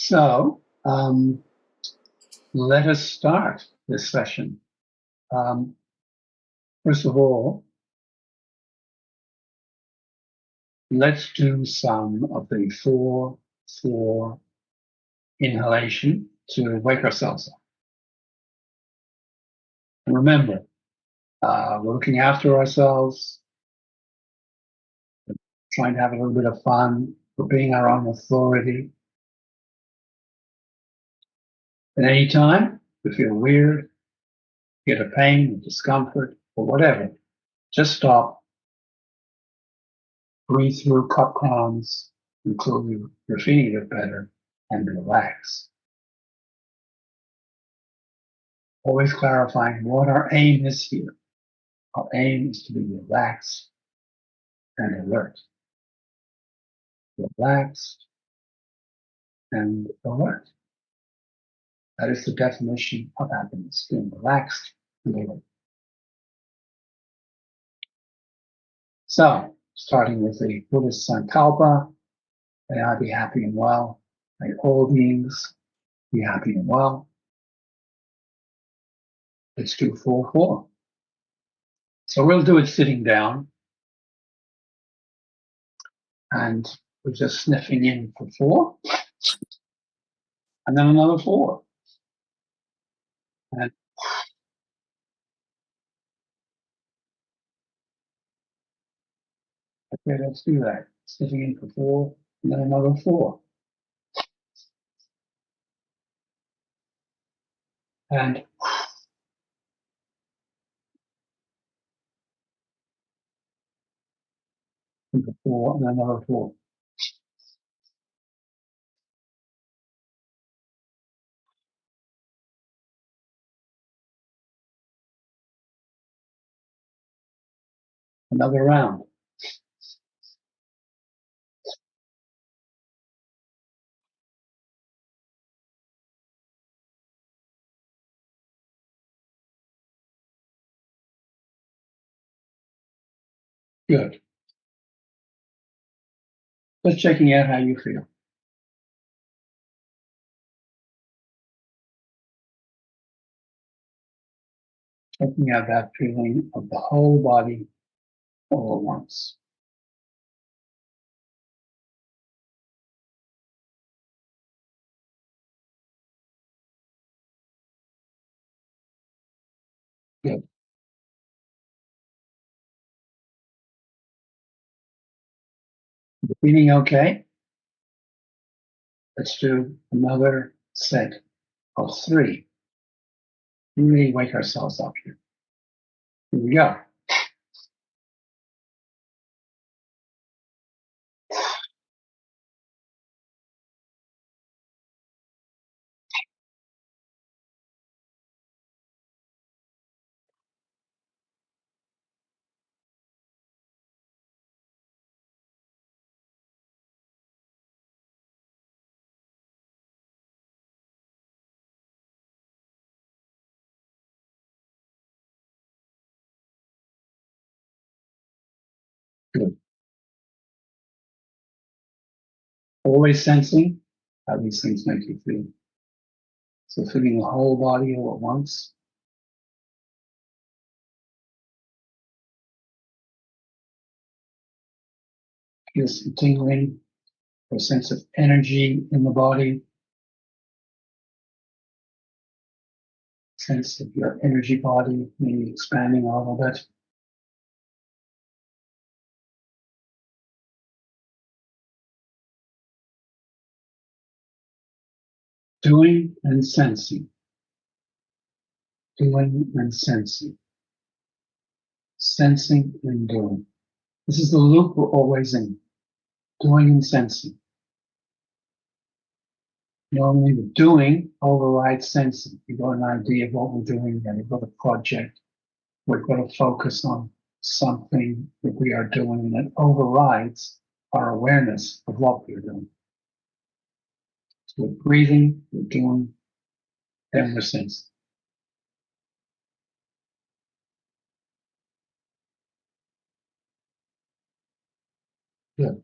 So, let us start this session. First of all, let's do some of the 4-4 inhalation to wake ourselves up. And remember, we're looking after ourselves, trying to have a little bit of fun, we're being our own authority. At any time, we feel weird, get a pain, a discomfort, or whatever, just stop, breathe through cup crowns until you're feeling a bit better, and relax. Always clarifying what our aim is here. Our aim is to be relaxed and alert. Relaxed and alert. That is the definition of happiness, being relaxed and alert. So, starting with the Buddhist Sankalpa, may I be happy and well. May all beings be happy and well. Let's do 4-4. So we'll do it sitting down. And we're just sniffing in for 4. And then another 4. And okay, let's do that. Sniffing in for 4, and then another 4. And for 4, and then another 4. Another round. Good. Just checking out how you feel. Checking out that feeling of the whole body all at once. Good. You're feeling okay? Let's do another set of 3. Really wake ourselves up here. Here we go. Good. Always sensing how these things make you feel. So feeling the whole body all at once. Feel some tingling, a sense of energy in the body, sense of your energy body maybe expanding a little bit. Doing and sensing. Doing and sensing. Sensing and doing. This is the loop we're always in. Doing and sensing. Normally the doing overrides sensing. You've got an idea of what we're doing, and you've got a project. We've got to focus on something that we are doing, and it overrides our awareness of what we're doing. So we're breathing, we're doing, then we're sensing. Good.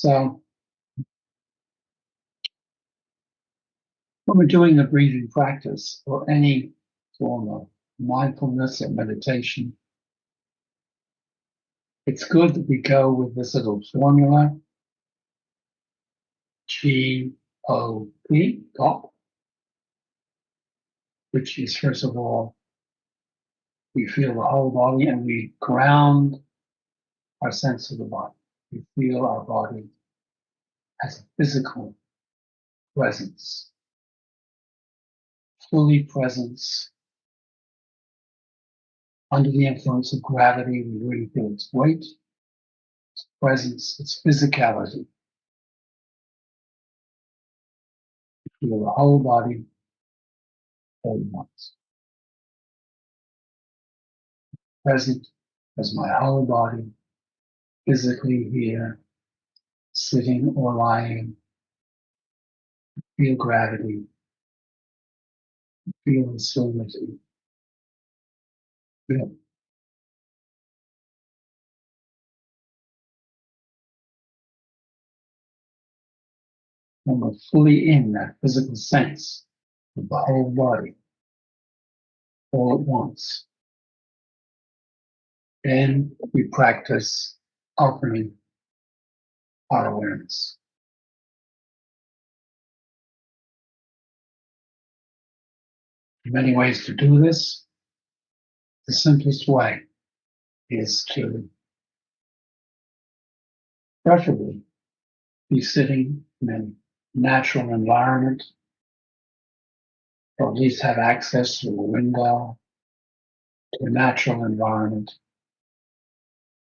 So when we're doing a breathing practice or any form of mindfulness or meditation, it's good that we go with this little formula, GOP, GOP, which is, first of all, we feel the whole body and we ground our sense of the body. We feel our body as a physical presence, fully presence. Under the influence of gravity, we really feel its weight, its presence, its physicality. We feel the whole body all at once. Present as my whole body, physically here, sitting or lying. Feel gravity, feel the solidity. Feel. When we're fully in that physical sense of the whole body all at once, then we practice opening our awareness. There are many ways to do this. The simplest way is to preferably be sitting in a natural environment, or at least have access to a window, to a natural environment,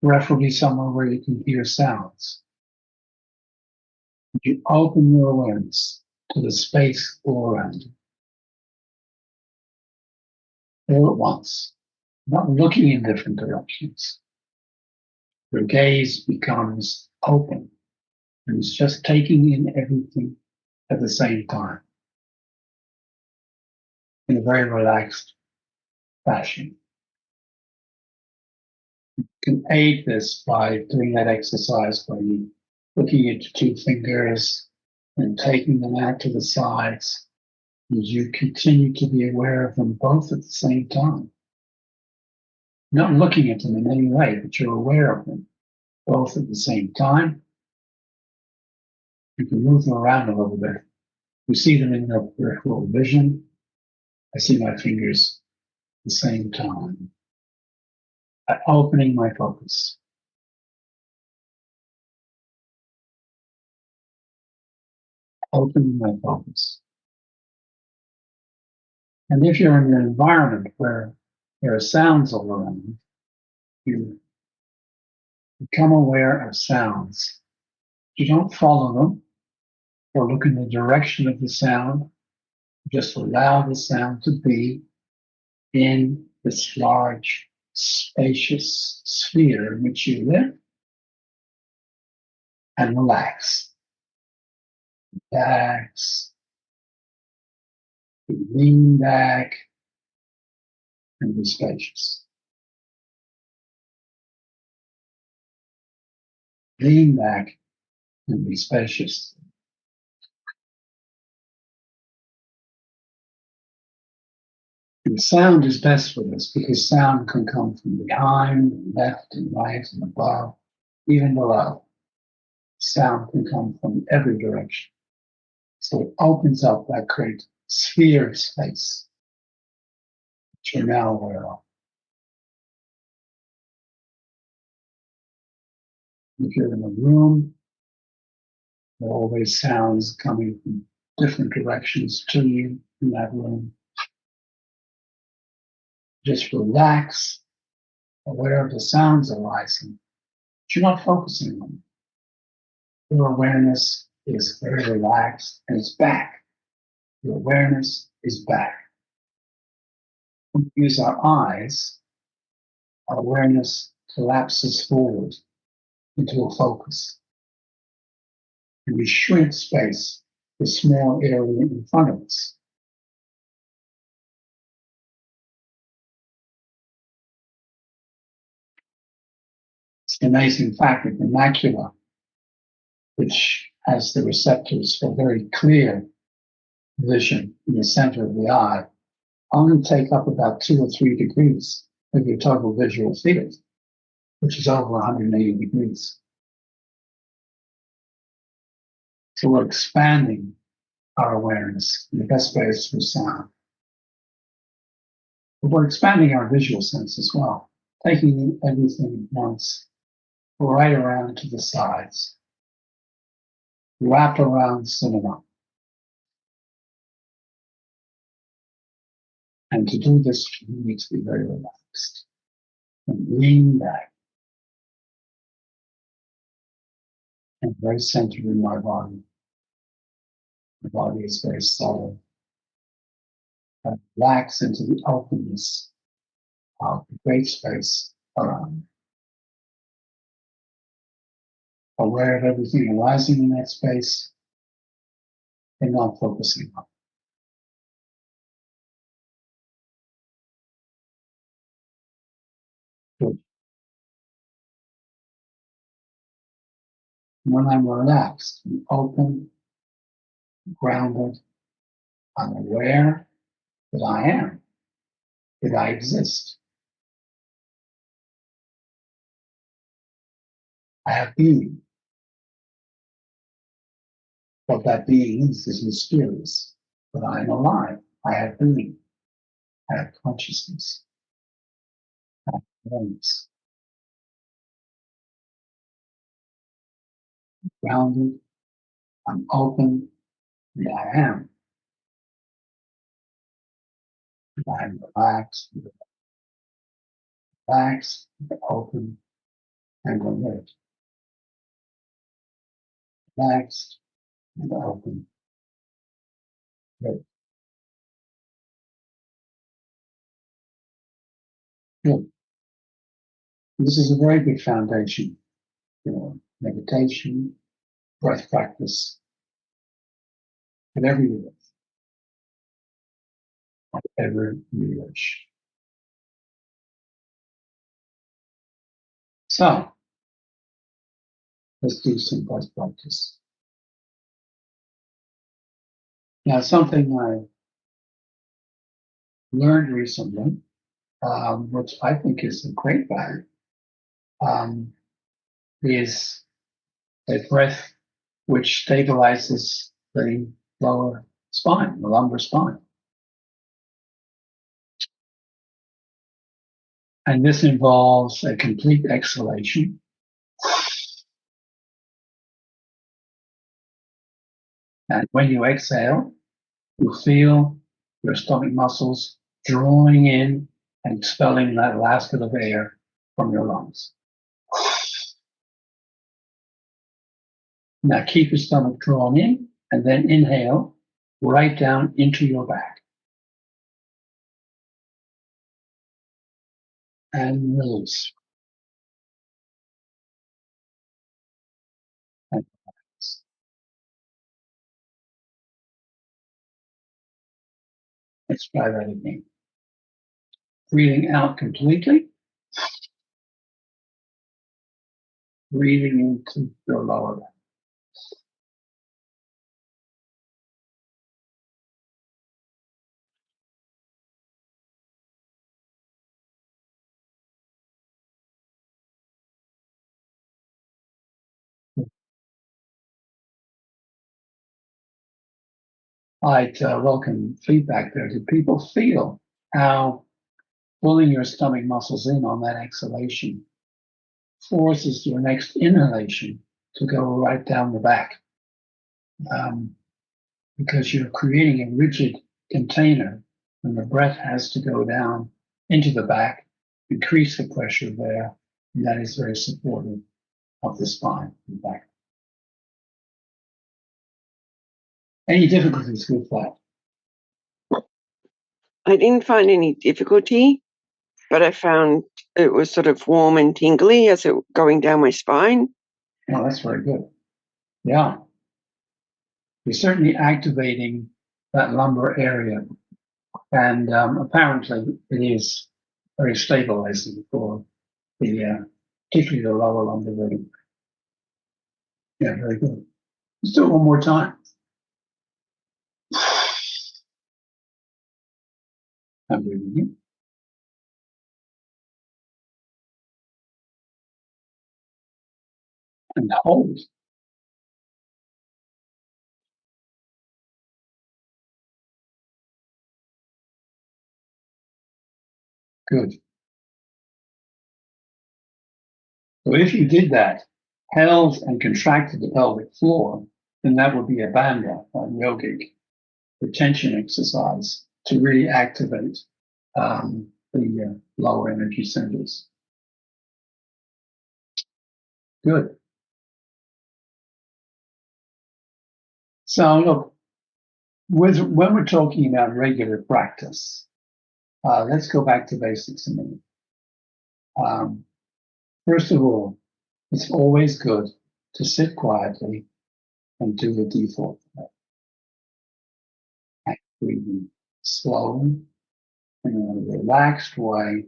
preferably somewhere where you can hear sounds. You open your awareness to the space all around you, all at once, not looking in different directions. Your gaze becomes open and it's just taking in everything at the same time in a very relaxed fashion. You can aid this by doing that exercise where you looking at your two fingers and taking them out to the sides, and you continue to be aware of them both at the same time. Not looking at them in any way, but you're aware of them both at the same time. You can move them around a little bit. You see them in your peripheral vision. I see my fingers at the same time. Opening my focus. Opening my focus. And if you're in an environment where there are sounds all around, you become aware of sounds. You don't follow them or look in the direction of the sound. Just allow the sound to be in this large, spacious sphere in which you live, and relax. Relax. Lean back and be spacious. Lean back and be spacious. And sound is best for this because sound can come from behind, and left, and right, and above, even below. Sound can come from every direction. So it opens up that great sphere of space that you're now aware of. If you're in a room, there are always sounds coming from different directions to you in that room. Just relax, aware of the sounds arising, but you're not focusing on them. Your awareness is very relaxed and it's back. Your awareness is back. When we use our eyes, our awareness collapses forward into a focus. And we shrink space, the small area in front of us. It's an amazing fact that the macula, which has the receptors for very clear vision in the center of the eye, only take up about 2 or 3 degrees of your total visual field, which is over 180 degrees. So we're expanding our awareness. And the best way is through sound. But we're expanding our visual sense as well, taking everything at once, right around to the sides, wrap around cinema. And to do this, you need to be very relaxed and lean back and very centered in my body. The body is very solid. And relax into the openness of the great space around. Aware of everything arising in that space and not focusing on it. Good. When I'm relaxed and open, grounded, I'm aware that I am, that I exist. I have being. What that being is mysterious, but I am alive. I have being. I have consciousness. I have awareness. Grounded, I'm open, and I am. I'm relaxed, open, and alert. Relaxed and open. Good. Good. This is a very good foundation for meditation, breath practice, whatever you wish, whatever you wish. So, let's do some breath practice. Now, something I learned recently, which I think is a great value, is a breath which stabilizes the lower spine, the lumbar spine. And this involves a complete exhalation. And when you exhale, you feel your stomach muscles drawing in and expelling that last bit of air from your lungs. Now keep your stomach drawn in and then inhale right down into your back. And release. And relax. Let's try that again. Breathing out completely. Breathing into your lower back. I'd welcome feedback there. Do people feel how pulling your stomach muscles in on that exhalation forces your next inhalation to go right down the back? Because you're creating a rigid container and the breath has to go down into the back, increase the pressure there, and that is very supportive of the spine and back. Any difficulties with that? I didn't find any difficulty, but I found it was sort of warm and tingly as it going down my spine. Oh, that's very good. Yeah. You're certainly activating that lumbar area. And apparently it is very stabilizing for the, particularly the lower lumbar region. Yeah, very good. Let's do it one more time. I'm breathing in. And hold. Good. So if you did that, held and contracted the pelvic floor, then that would be a bandha, a yogic retention exercise to really activate the lower energy centers. Good. So look, when we're talking about regular practice, let's go back to basics a minute. First of all, it's always good to sit quietly and do the default breath. Breathing slowly in a relaxed way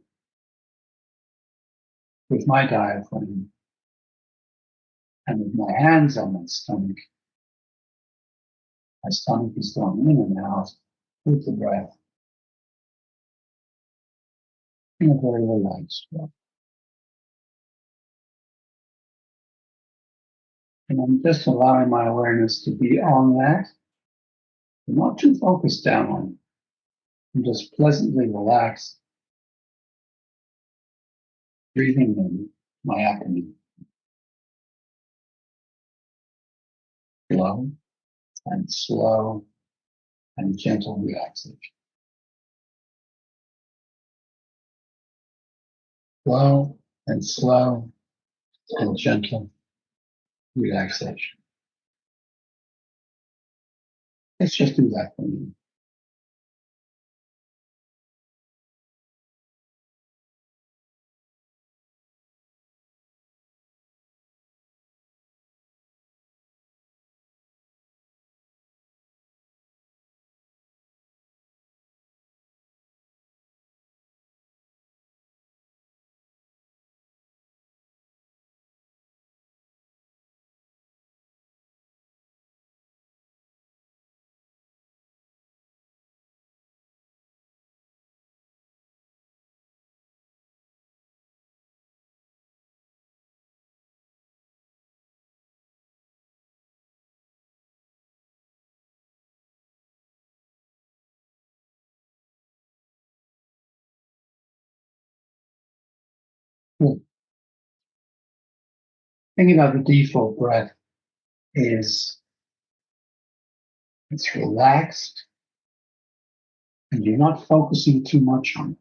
with my diaphragm and with my hands on my stomach. My stomach is going in and out with the breath in a very relaxed way. And I'm just allowing my awareness to be on that. I'm not too focused down on it. I'm just pleasantly relaxed, breathing in my abdomen. Slow and gentle relaxation. Slow and gentle relaxation. Let's just do that for a minute. Good. Thinking about the default breath is it's relaxed and you're not focusing too much on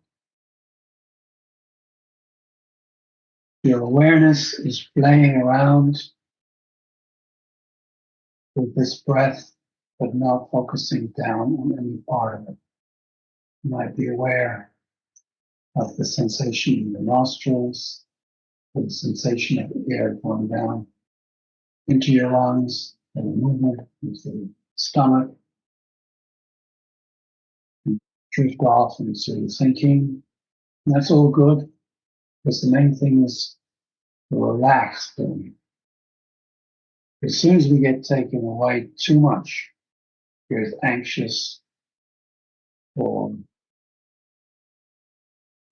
it. Your awareness is playing around with this breath, but not focusing down on any part of it. You might be aware of the sensation in the nostrils, the sensation of the air going down into your lungs, and the movement into the stomach, and drift off into thinking. And that's all good, because the main thing is the relaxed feeling. As soon as we get taken away too much with anxious or,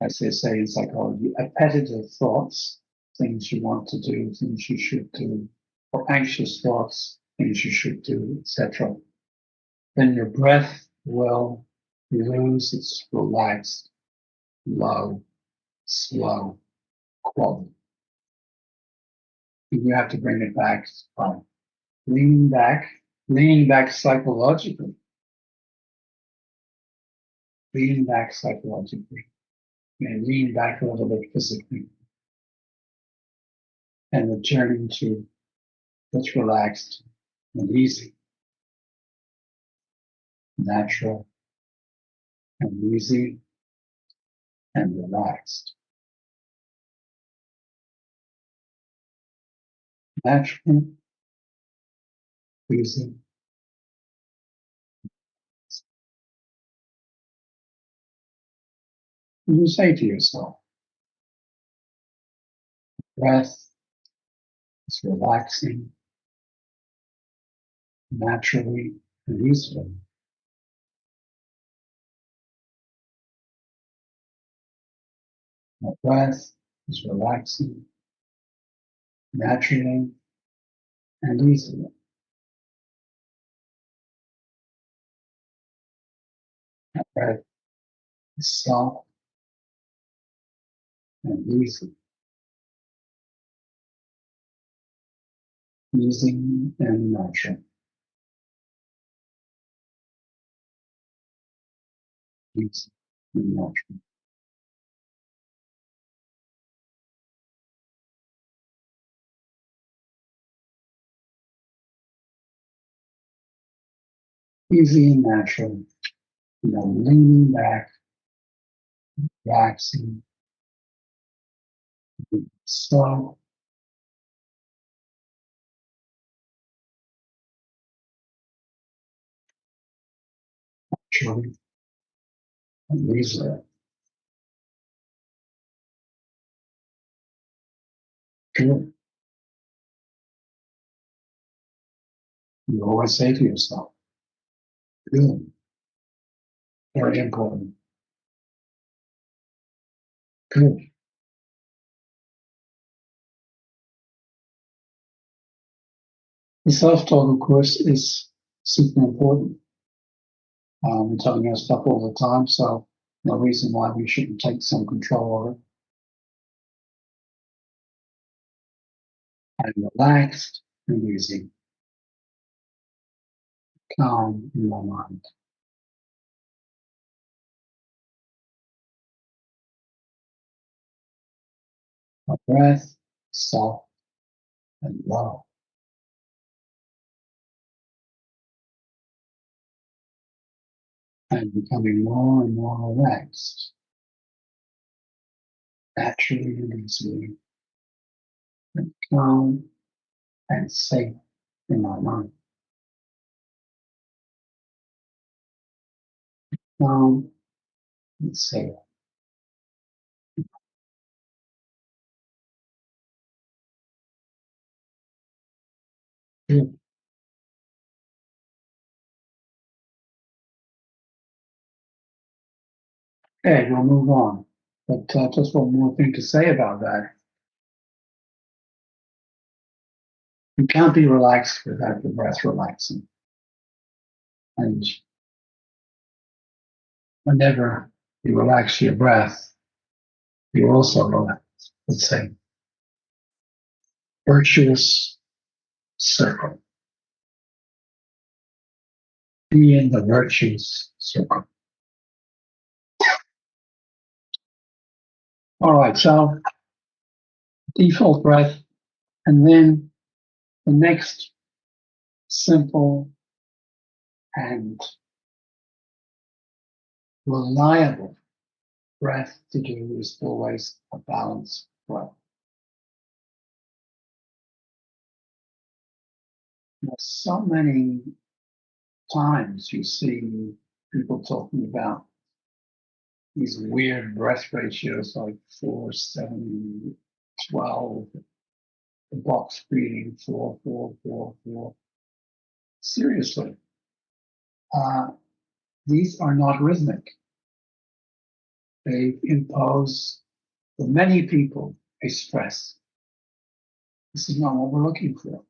as they say in psychology, appetitive thoughts, things you want to do, things you should do, or anxious thoughts, things you should do, etc., then your breath will lose its relaxed, low, slow quality. And you have to bring it back by leaning back psychologically, and lean back a little bit physically, and returning to what's relaxed and easy, natural and easy and relaxed. Natural, easy. And you say to yourself, breath is relaxing naturally and easily. My breath is relaxing naturally and easily. My breath is soft and easy and natural. Easy and natural. Easy and natural. Leaning back, relaxing, slow, naturally, and easily. Good. You always say to yourself, good, very important, good. The self-talk, of course, is super important. We're telling our stuff all the time, so no reason why we shouldn't take some control over it. I'm relaxed and easy, calm in my mind. My breath, soft and low. I'm becoming more and more relaxed, naturally and easily, and calm and safe in my mind. Calm and safe. Good. Okay, we'll move on. But just one more thing to say about that. You can't be relaxed without the breath relaxing. And whenever you relax your breath, you also relax. Let's say, virtuous circle. Be in the virtuous circle. All right, so default breath, and then the next simple and reliable breath to do is always a balanced breath. There's so many times you see people talking about these weird breath ratios like 4, 7, 12, the box breathing 4, 4, 4, 4. Seriously, uh, these are not rhythmic. They impose, for many people, a stress. This is not what we're looking for.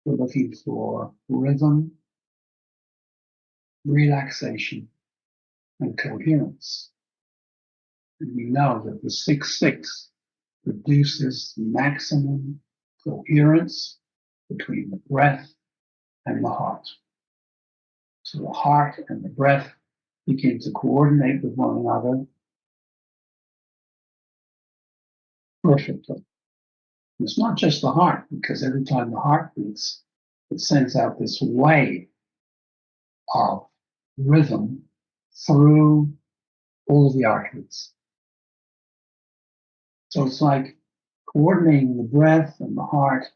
We're looking for rhythm, relaxation, and coherence. And we know that the 6-6 produces maximum coherence between the breath and the heart. So the heart and the breath begin to coordinate with one another perfectly. And it's not just the heart, because every time the heart beats, it sends out this wave of rhythm through all of the arteries. So it's like coordinating the breath and the heart.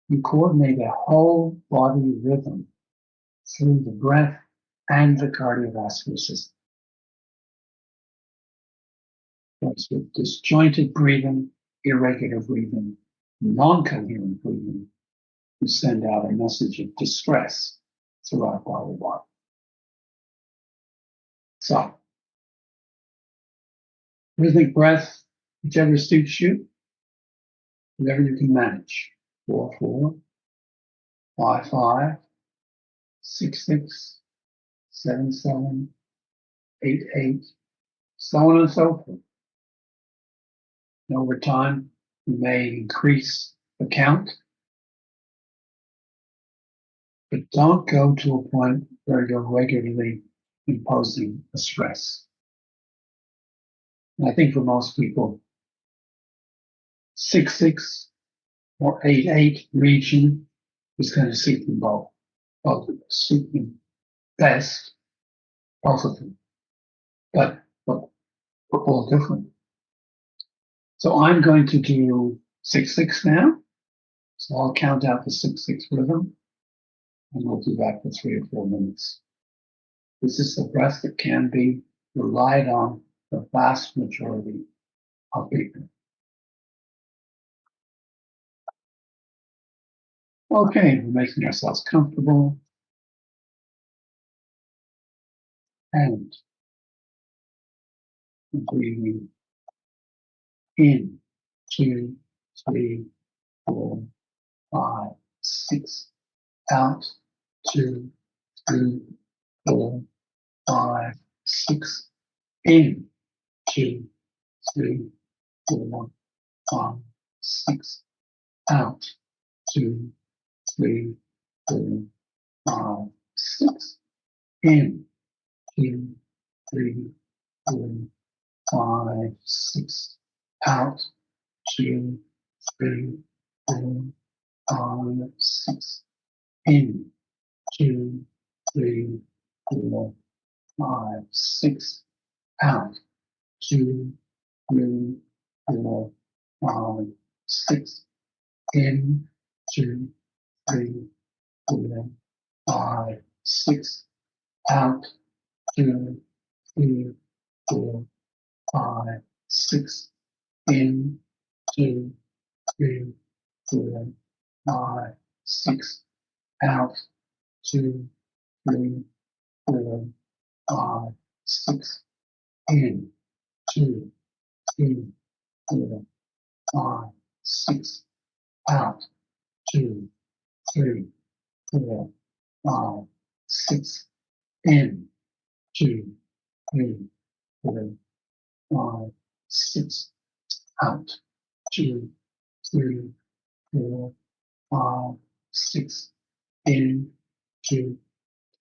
You coordinate a whole body rhythm through the breath and the cardiovascular system. That's with disjointed breathing, irregular breathing, non-coherent breathing. we send out a message of distress throughout our body. So, rhythmic breath, whichever suits you, whatever you can manage. 4-4, 5-5, 6-6, 7-7, 8-8, so on and so forth. And over time, you may increase the count, but don't go to a point where you're regularly imposing a stress. And I think for most people, 6-6 or 8-8 region is going to suit them both. Both suit them best, both of them. But we're all different. So I'm going to do 6-6 now. So I'll count out the 6-6 rhythm, and we'll do that for 3 or 4 minutes. This is the breath that can be relied on the vast majority of people. Okay, we're making ourselves comfortable. And breathing in 2, 3, 4, 5, 6. Out 2, 3, 4, 5, 6. In 2, 3, 4, 5, 6. Out 2, 3, 4, 5, 6. In 2, 3, 4, 5, 6. Out 2, 3, 4, 5, 6. In 2, 3, 4, 5, 6. Out 2, 3, 4, 5, 6. In 2, 3, 4, 5, 6. Out 2, 3, 4, 5, 6. In 2, 3, 4, 5, 6. Out 2, 3, 4, 5, 6. In 2, 3, 4, 5, 6. Out 2, 3, 4, 5, 6. In 2, 3, 4, 5, 6. Out 2, 3, 4, 5, 6. In 2,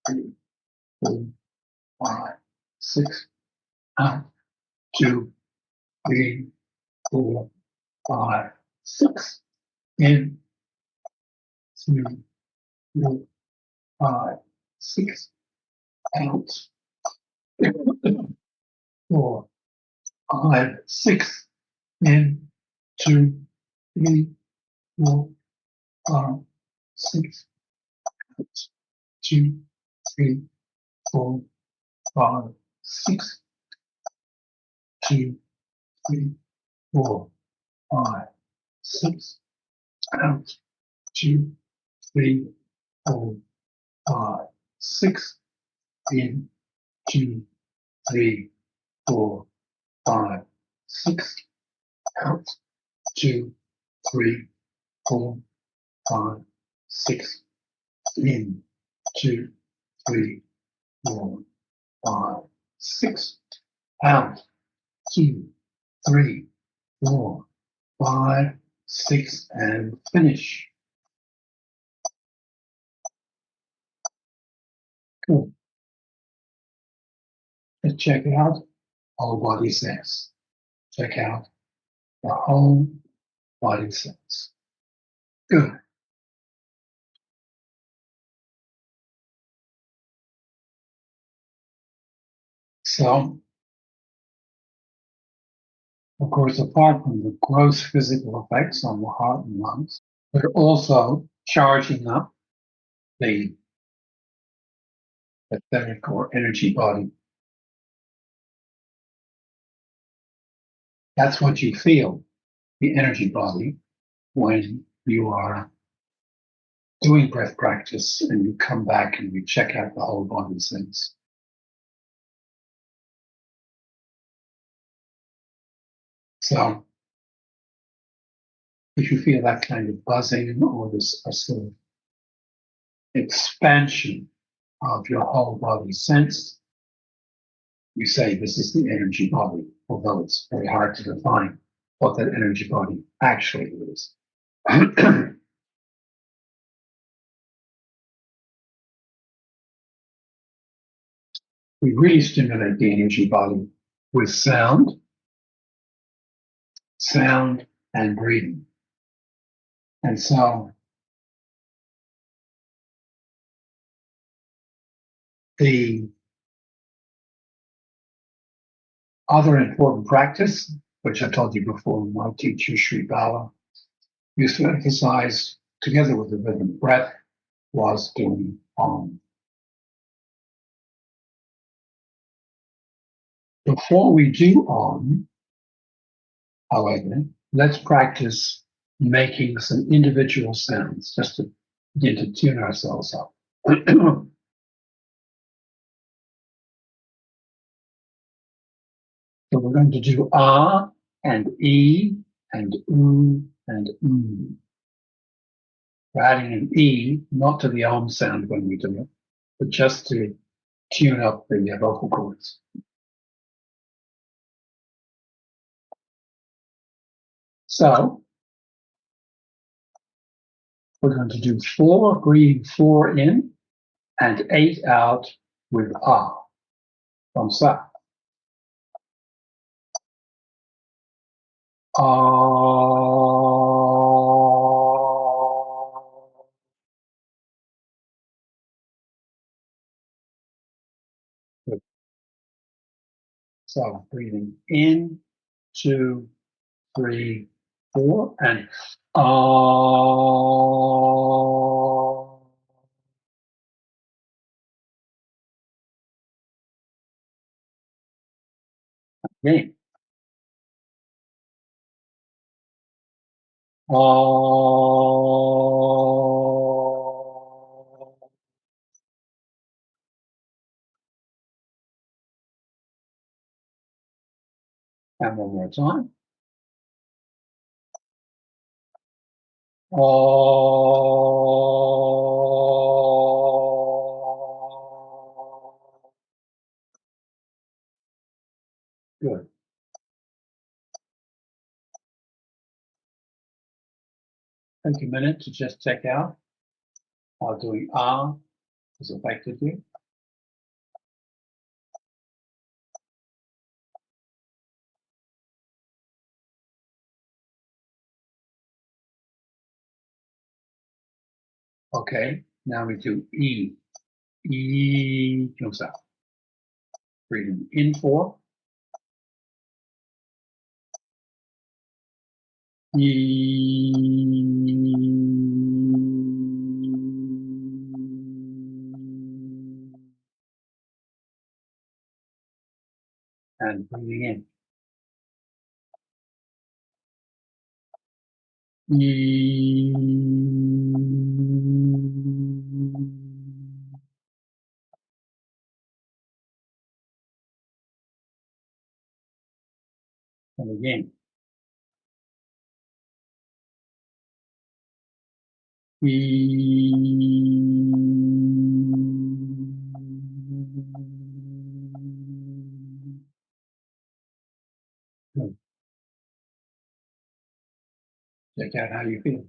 3, 4, 5, 6. Out 2, 3, 4, 5, 6. In 2, 3, 5, 6. Out 4, 5, 6. In 2, 3, 4, 5, 6. Out 2, 3, 4, 5, 6. 2, 3, 4, 5, 6. Out 2, 3, 4, 5, 6. In 2, 3, 4, 5, 6. Out 2, 3, 4, 5, 6. In 2, 3, 4, 5, 6. Out 2, 3, 4, 5, 6, and finish. Good. Let's check it out. Whole body sense. Check out the whole body sense. Good. So, of course, apart from the gross physical effects on the heart and lungs, we're also charging up the etheric or energy body. That's what you feel, the energy body, when you are doing breath practice and you come back and you check out the whole body sense. So if you feel that kind of buzzing or this a sort of expansion of your whole body sense, you say this is the energy body, although it's very hard to define what that energy body actually is. We really stimulate the energy body with sound and breathing. And so the other important practice, which I told you before, my teacher, Sri Bala, used to emphasize together with the rhythm breath, was doing Om. Before we do Om, however, let's practice making some individual sounds just to begin to tune ourselves up. So we're going to do ah and e and and We're adding an e, not to the Om sound when we do it, but just to tune up the vocal cords. So we're going to do 4, breathe 4 in and 8 out with ah. Comme ça. Good. So breathing in, 2, 3, 4, and again. And one more time. Good. Take a minute to just check out how doing ah has affected you. Okay, now we do E. E comes out. Breathing in 4. E. And breathing in. E. And again. E. Good. Check out how you feel.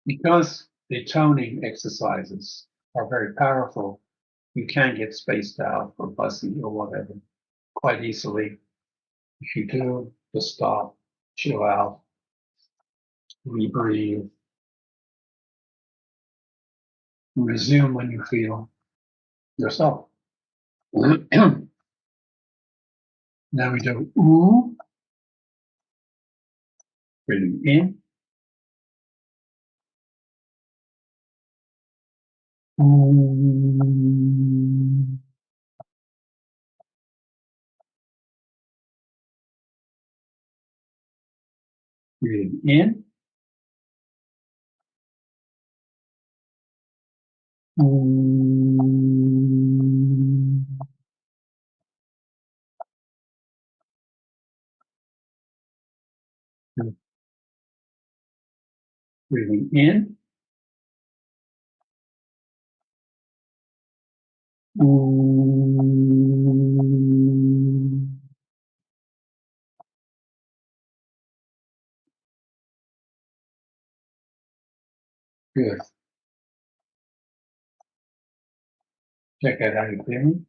Because the toning exercises are very powerful, you can get spaced out or fussy or whatever quite easily. If you do, just stop, chill out, rebreathe, resume when you feel yourself. Now we do ooh, breathing in, ooh, Breathing in. Breathing in. Good. Check out how you're feeling.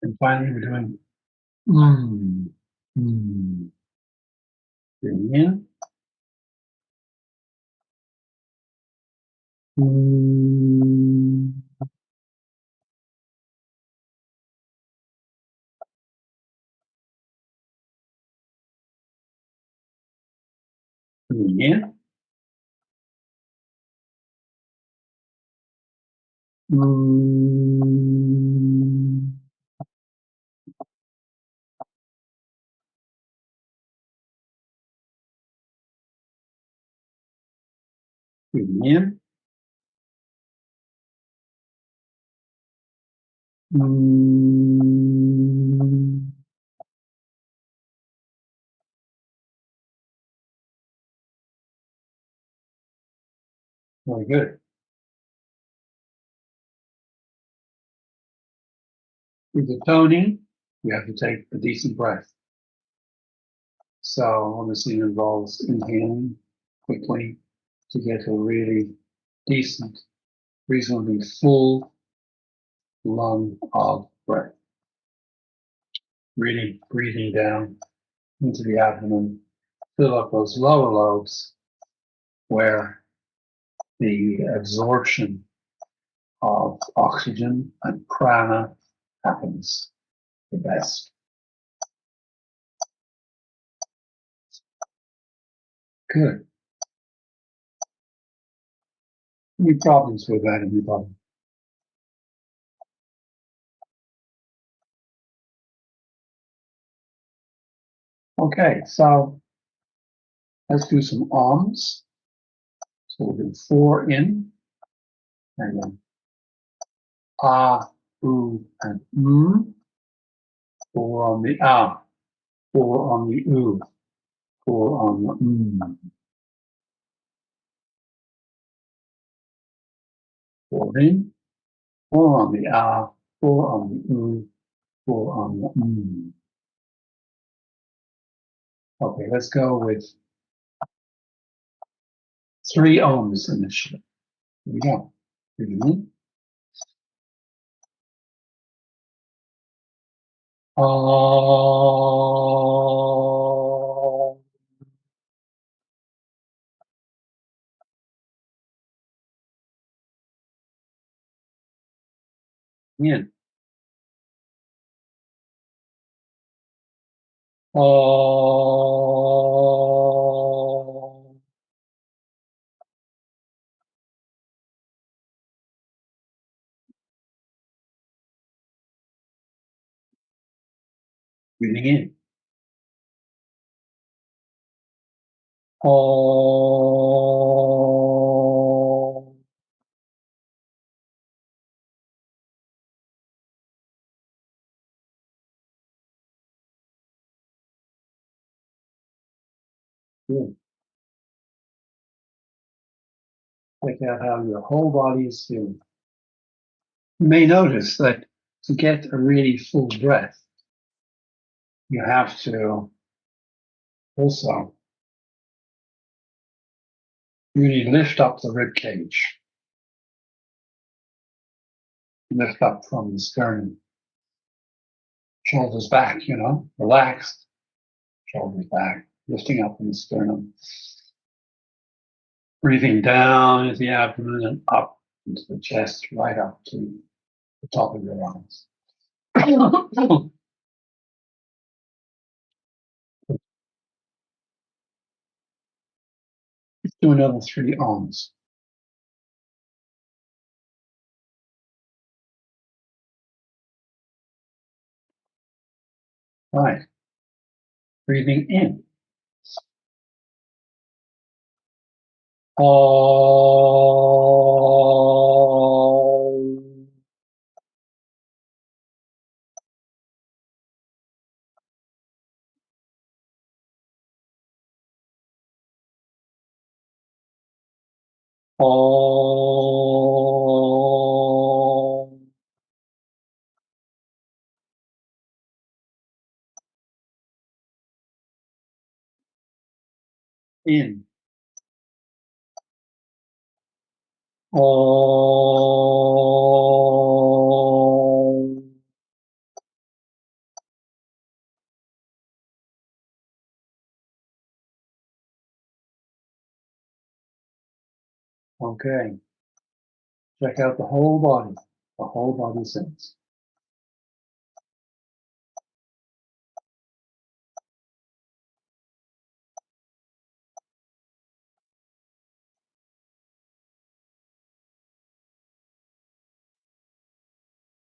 And finally, we're doing breathing in. Breathing in. Breathing in. Very good. With the toning, you have to take a decent breath. So obviously it involves inhaling quickly to get a really decent, reasonably full lung of breath. Really breathing down into the abdomen, fill up those lower lobes where the absorption of oxygen and prana happens the best. Good. Any problems with that, anybody? Okay, so let's do some ohms. So we'll do 4 in, and then ah, ooh, and 4 on the ah, 4 on the ooh, 4 on the 4 in, 4 on the ah, 4 on the ooh, 4 on the Okay, let's go with 3 ohms initially. Here we go. Breathing in. Ah. In. Ah. Breathing in. Ah. Good. Check out how your whole body is feeling. You may notice that to get a really full breath, you have to also really lift up the rib cage, lift up from the sternum, shoulders back, relaxed, shoulders back, lifting up from the sternum, breathing down into the abdomen and up into the chest, right up to the top of your lungs. Let's do another 3 ohms. Right. Breathing in. Om. Om. In. Om. Okay. Check out the whole body. The whole body sense.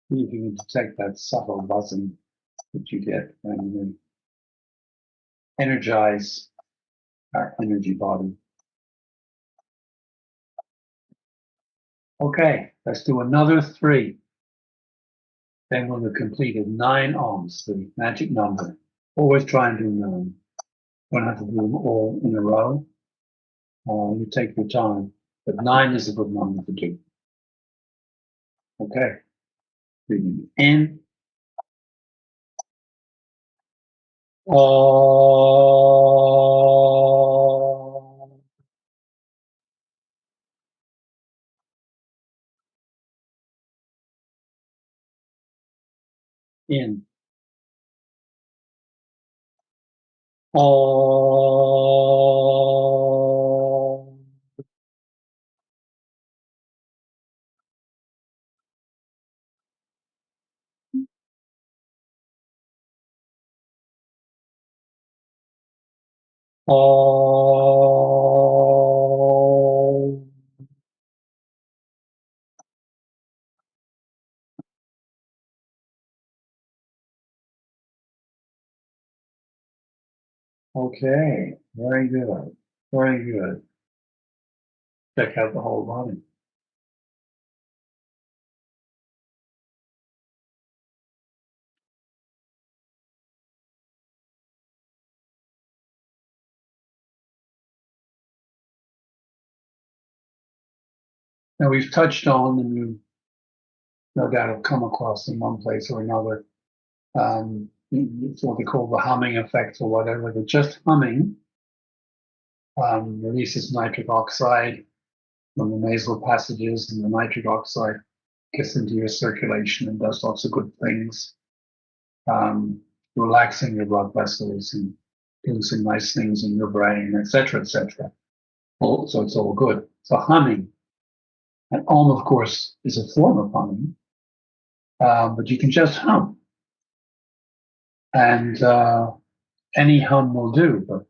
See if you can detect that subtle buzzing that you get when you energize our energy body. Okay, let's do another 3. Then we'll have completed 9 ohms, the magic number. Always try and do 9. Don't have to do them all in a row. You take your time, but 9 is a good number to do. Okay, breathing in. Om. In. Om. Om. Okay, very good. Very good. Check out the whole body. Now we've touched on, and you no doubt have come across in one place or another, it's what they call the humming effect or whatever, but just humming releases nitric oxide from the nasal passages, and the nitric oxide gets into your circulation and does lots of good things, relaxing your blood vessels and doing some nice things in your brain, etc., etc. So it's all good. So humming, and Om, of course, is a form of humming, but you can just hum, and any hum will do. But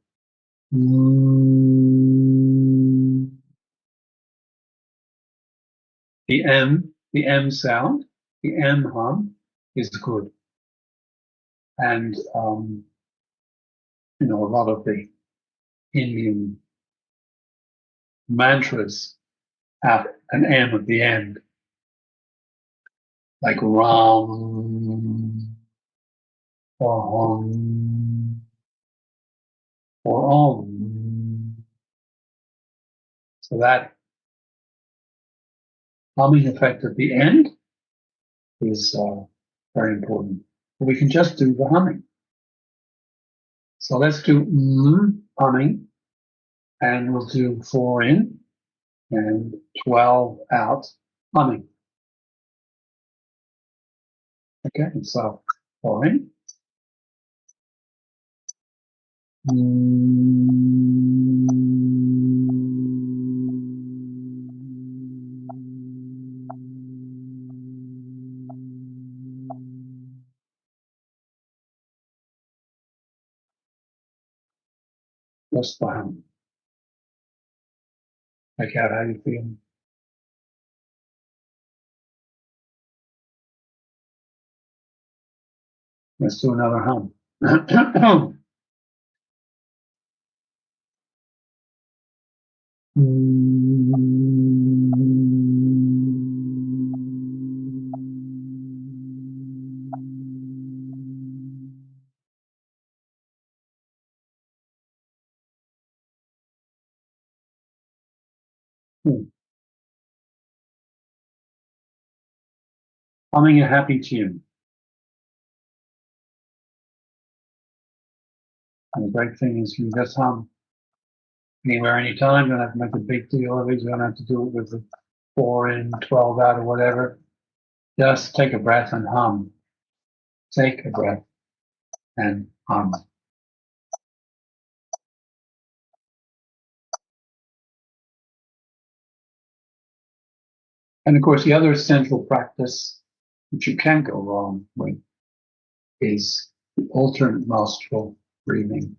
the M sound, the M hum is good, and a lot of the Indian mantras have an M at the end, like Ram or Hum or Om. So that humming effect at the end is very important. But we can just do the humming. So let's do humming, and we'll do 4 in and 12 out humming. Okay, so 4 in. Just the hum. Check out how you feel. Let's do another hum. Humming a happy tune. And the great thing is you can just hum anywhere, anytime. You don't have to make a big deal of it. You don't have to do it with the 4 in, 12 out, or whatever. Just take a breath and hum. Take a breath and hum. And of course, the other essential practice, which you can't go wrong with, is the alternate nostril breathing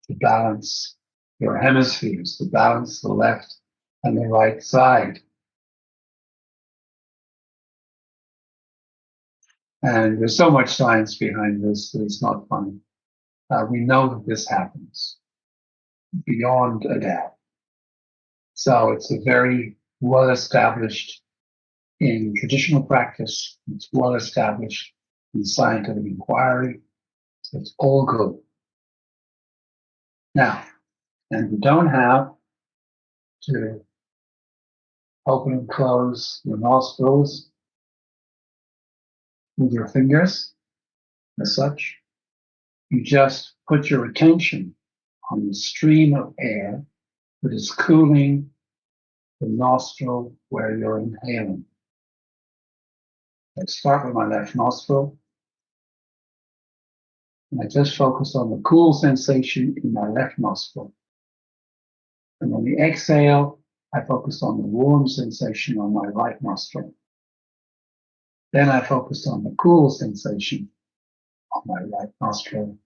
to balance your hemispheres, to balance the left and the right side. And there's so much science behind this that it's not funny. We know that this happens beyond a doubt. So it's a very well established in traditional practice. It's well established in scientific inquiry. So it's all good. Now, and you don't have to open and close your nostrils with your fingers as such. You just put your attention on the stream of air that is cooling the nostril where you're inhaling. Let's start with my left nostril. And I just focus on the cool sensation in my left nostril. And on the exhale, I focus on the warm sensation on my right nostril. Then I focus on the cool sensation on my right nostril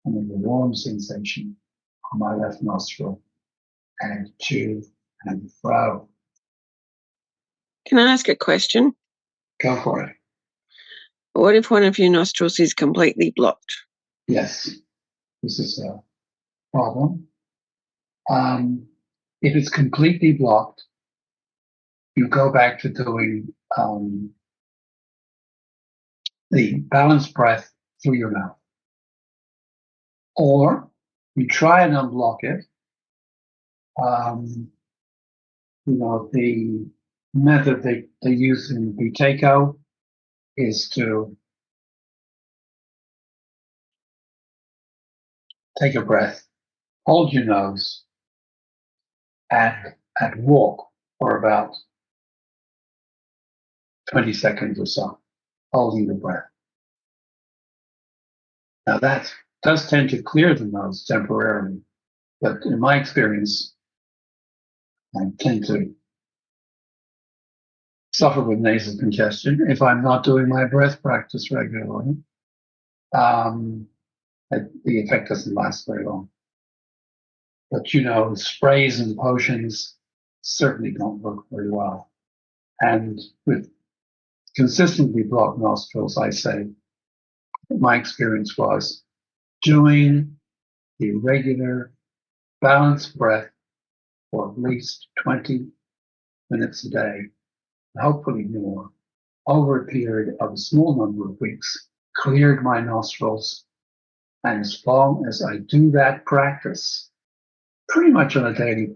and then the warm sensation on my left nostril, and to and fro. Can I ask a question? Go for it. What if one of your nostrils is completely blocked? Yes, this is a problem. If it's completely blocked, you go back to doing the balanced breath through your mouth. Or you try and unblock it. The method they use in Buteyko is to take a breath, hold your nose, and walk for about 20 seconds or so, holding the breath. Now that does tend to clear the nose temporarily, but in my experience, I tend to suffer with nasal congestion if I'm not doing my breath practice regularly. The effect doesn't last very long. But sprays and potions certainly don't work very well. And with consistently blocked nostrils, I say, my experience was doing the regular balanced breath for at least 20 minutes a day, and hopefully more, over a period of a small number of weeks, cleared my nostrils. And as long as I do that practice, pretty much on a daily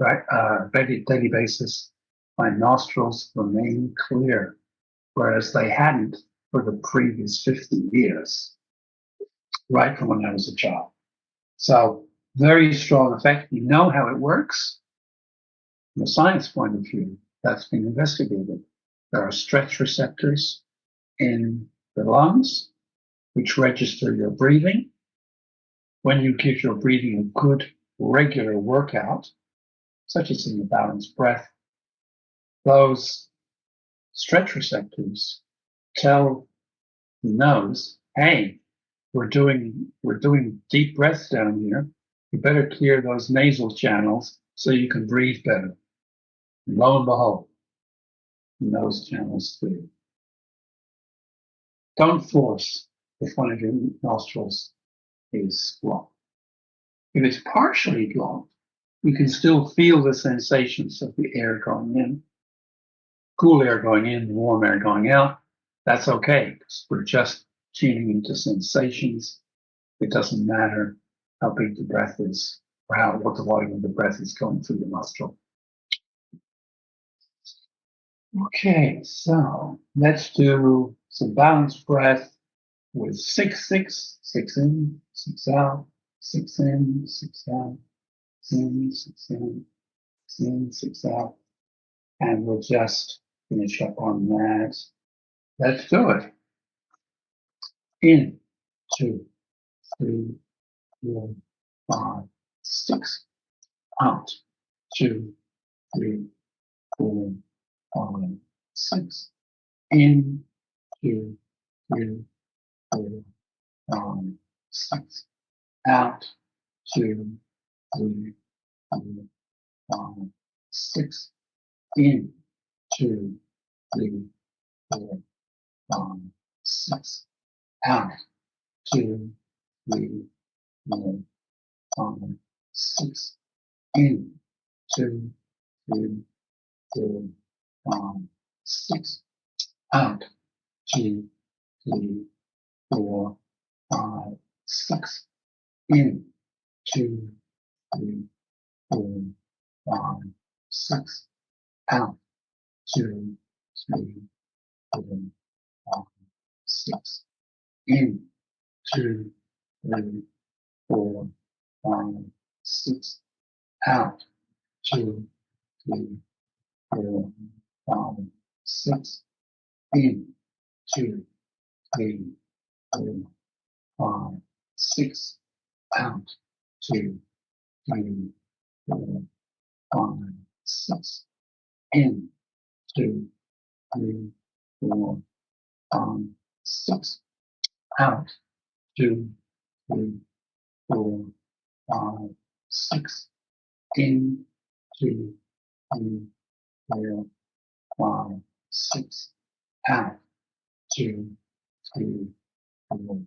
basis, my nostrils remain clear, whereas they hadn't for the previous 50 years, right from when I was a child. So very strong effect. You know how it works. From a science point of view, that's been investigated. There are stretch receptors in the lungs, which register your breathing. When you give your breathing a good regular workout, such as in the balanced breath, those stretch receptors tell the nose, hey, we're doing deep breaths down here. You better clear those nasal channels so you can breathe better. And lo and behold, the nose channels clear. Don't force with one of your nostrils is blocked. If it's partially blocked, you can still feel the sensations of the air going in, cool air going in, warm air going out. That's okay, because we're just tuning into sensations. It doesn't matter how big the breath is or what the volume of the breath is going through the nostril. Okay, so let's do some balanced breath with 6-6, 6 in, 6 out, 6 in, 6 out, 6 in, 6 in, 6 in, 6 out. And we'll just finish up on that. Let's do it. In, 2, 3, 4, 5, 6. Out, 2, 3, 4, 5, 6. In, 2, 3, 4, 5, 6. Out, 2, 3, 4, 5, 6. In, 2, 3, 4, 5, 6. Out, 2, 3, 4, 5, 6. In, 2, 3, 4, 5, 6. Out, 2, 3, 4, 5, 6. In, 2, 3, 4, 5, 6. Out, 2, 3, 4, 5, 6. In, 2, 3, 4, 5, 6. Out, 2, 3, 4, 5, 6. In, 2, 3, 4, 5, 6. Out, 2, 3, 4, 5, 6. In, 2, 3, 4, 5, 6. Out, 2, 3, 4, 5, 6. In, 2, 3, 4, 5, 6. Out, 2, 3, 4,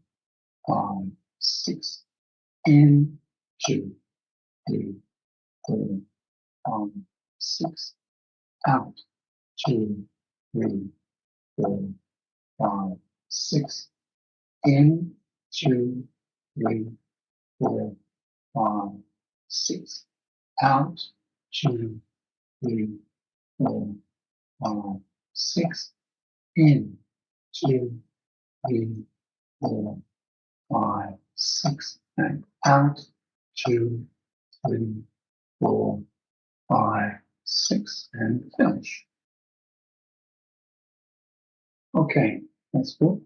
5, 6. In, 2, 3, 4, 5, 6. Out, 2, 3, 4, 5, 6. In, 2, 3, 4, 5, 6. Out, 2, 3, 4, 5, 6. In, 2, 3, 4, 5, 6. And out, 2, 3, 4, 5, 6. And finish. Okay, that's good.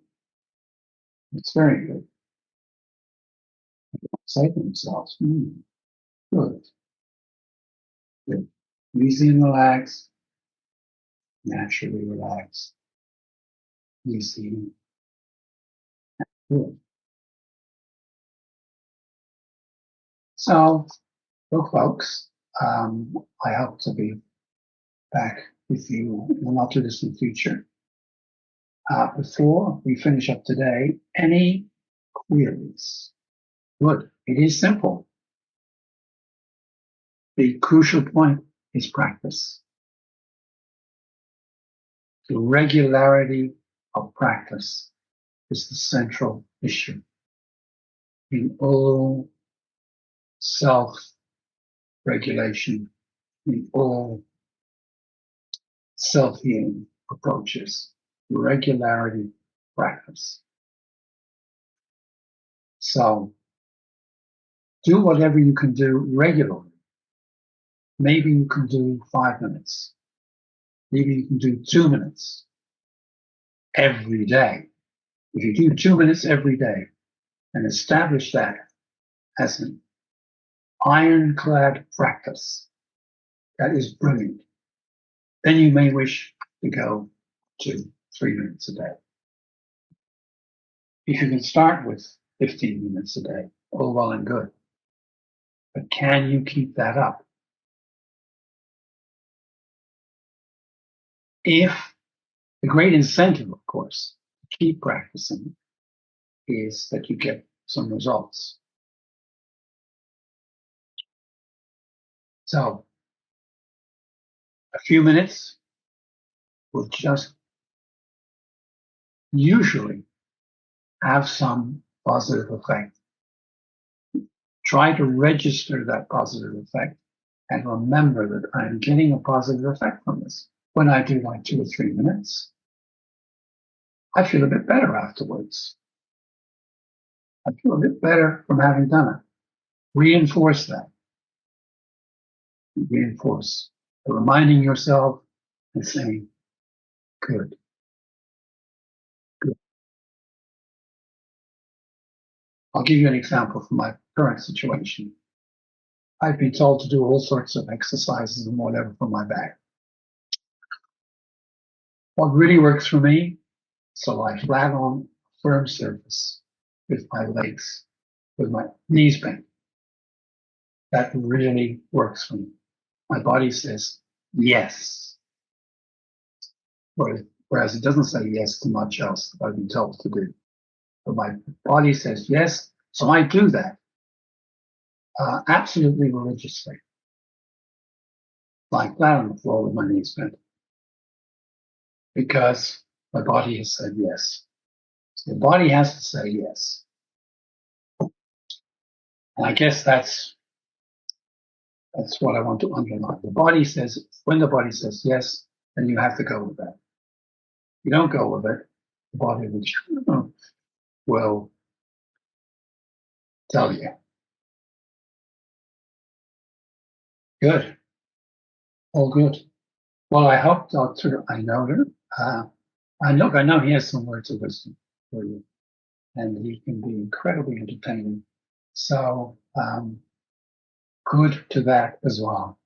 That's very good. Say to themselves, good. Good. Easy and relaxed. Naturally relaxed. Easy. Good. So, well, folks, I hope to be back with you in the not too distant future. Before we finish up today, any queries? Good. It is simple. The crucial point is practice. The regularity of practice is the central issue in all self-regulation, in all self-healing approaches. Regularity practice. So do whatever you can do regularly. Maybe you can do 5 minutes. Maybe you can do 2 minutes every day. If you do 2 minutes every day and establish that as an ironclad practice, that is brilliant. Then you may wish to go to 3 minutes a day. If you can start with 15 minutes a day, all well and good. But can you keep that up? If the great incentive, of course, to keep practicing is that you get some results. So a few minutes will just usually have some positive effect. Try to register that positive effect and remember that I'm getting a positive effect from this. When I do like 2 or 3 minutes, I feel a bit better afterwards. I feel a bit better from having done it. Reinforce that. Reinforce. Reminding yourself and saying, good, good. I'll give you an example from my current situation. I've been told to do all sorts of exercises and whatever for my back. What really works for me, so lie flat on a firm surface with my legs, with my knees bent. That really works for me. My body says yes. Whereas it doesn't say yes to much else that I've been told to do. But my body says yes, so I do that. Absolutely religiously. Lying flat on the floor with my knees bent. Because my body has said yes. The body has to say yes. And I guess that's what I want to underline. The body says, when the body says yes, then you have to go with that. If you don't go with it, the body will tell you. Good. All good. Well, I hope Dr. Einoder, I know he has some words of wisdom for you, and he can be incredibly entertaining. So, good to that as well.